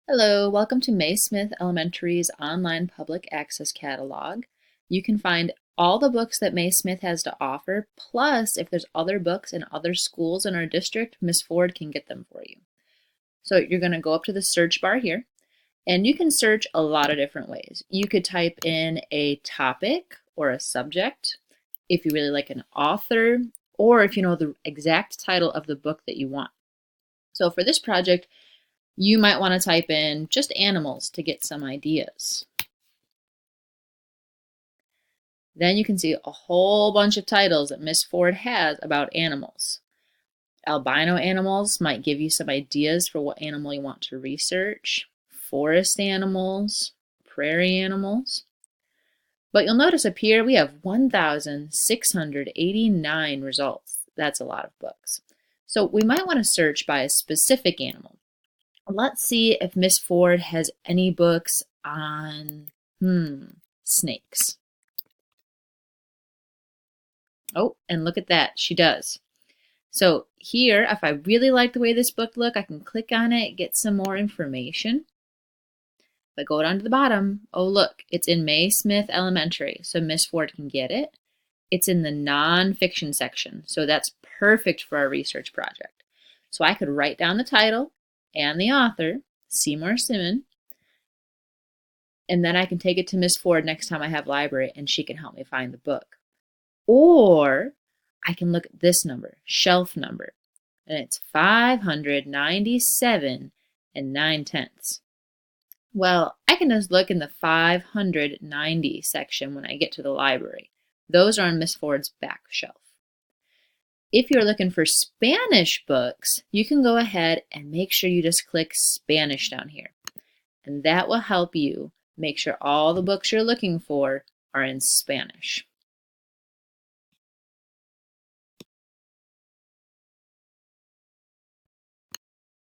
Hello, welcome to Mae Smythe Elementary's online public access catalog. You can find all the books that Mae Smythe has to offer, plus if there's other books in other schools in our district, Miss Ford can get them for you. So you're going to go up to the search bar here, and you can search a lot of different ways. You could type in a topic or a subject if you really like an author, or if you know the exact title of the book that you want. So for this project, you might want to type in just animals to get some ideas. Then you can see a whole bunch of titles that Miss Ford has about animals. Albino animals might give you some ideas for what animal you want to research. Forest animals, prairie animals. But you'll notice up here we have 1,689 results. That's a lot of books. So we might want to search by a specific animal. Let's see if Miss Ford has any books on, snakes. Oh, and look at that, she does. So here, if I really like the way this book looks, I can click on it, get some more information. If I go down to the bottom, oh look, it's in Mae Smythe Elementary, so Miss Ford can get it. It's in the nonfiction section, so that's perfect for our research project. So I could write down the title and the author, Seymour Simon, and then I can take it to Miss Ford next time I have library and she can help me find the book. Or I can look at this number, shelf number, and it's 597 and 9/10. Well, I can just look in the 590 section when I get to the library. Those are on Miss Ford's back shelf. If you're looking for Spanish books, you can go ahead and make sure you just click Spanish down here. And that will help you make sure all the books you're looking for are in Spanish.